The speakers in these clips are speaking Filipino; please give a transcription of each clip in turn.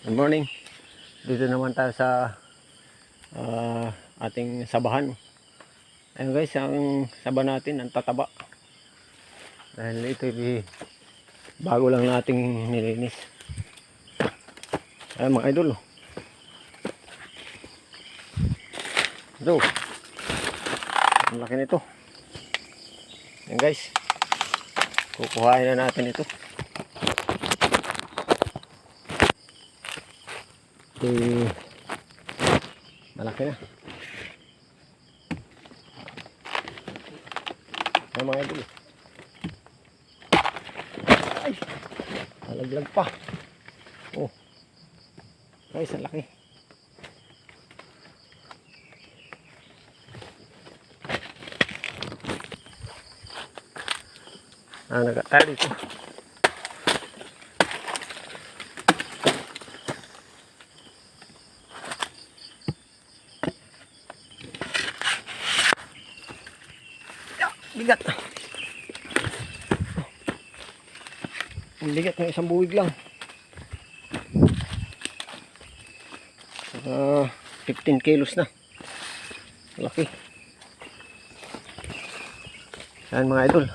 Good morning. Dito naman tayo sa ating sabahan. Ayun guys, ang saba natin ang tataba. Dahil ito bago lang nating nilinis. Ayun mga idol. Ito. Ang laki nito. Ayun guys. Kukuhain na natin ito. Malaki na. Ay mga idol. Ay, nalaglag pa. Oh. Guys, ang laki. Nagatali ito. Bigat. Ang bigat ng isang buwig lang. 15 kilos na. Laki. Yan mga idol.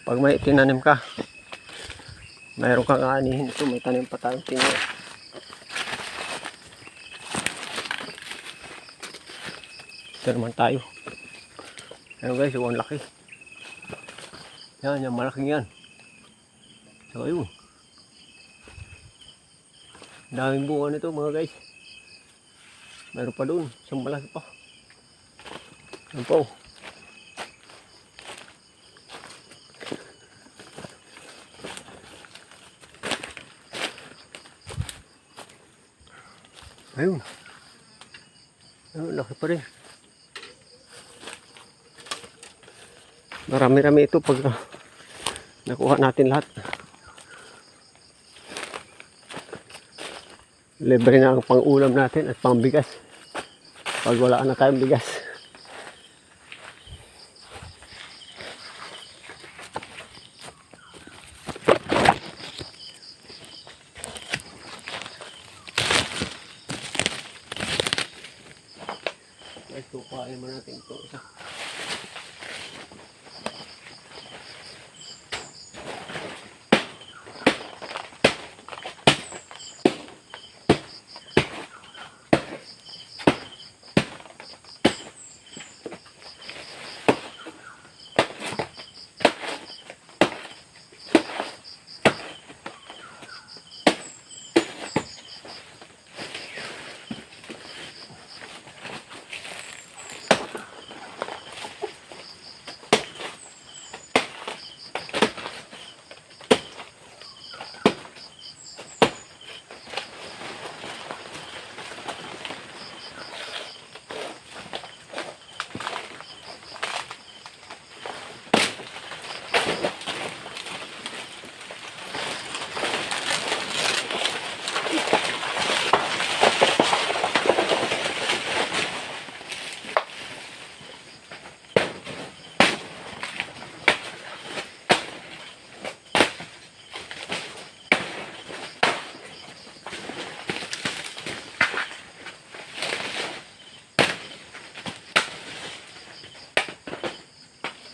Pag may tinanim ka, mayroon kang aanihin ito. May tanim pa tayong tinyo. Ito naman tayo. Ayan guys, yung laki. Yan, yung malaking yan. So ayun. Daming bunga nito mga guys. Meron pa doon, isang malaki pa. Yan po. Ayun. Ayun, laki pa rin. Marami-rami ito pag nakuha natin lahat. Libre na ang pang-ulam natin at pang-bigas. Pag wala na tayong bigas. Guys, tukain mo natin ito isa.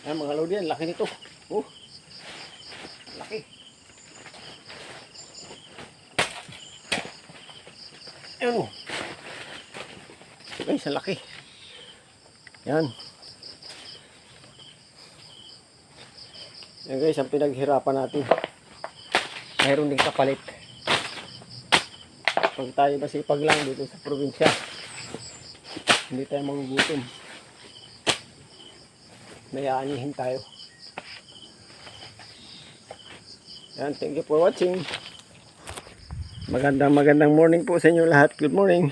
Ayan mga lodi yan, laki nito. Oh, laki. Ayan o. Guys, ang laki. Yan. Yan guys, ang pinaghirapan natin. Mayroon din kapalit. Pag tayo masipag lang dito sa probinsya, hindi tayo magugutom. May aanihin tayo. Yan, thank you for watching. Magandang morning po sa inyo lahat. Good morning.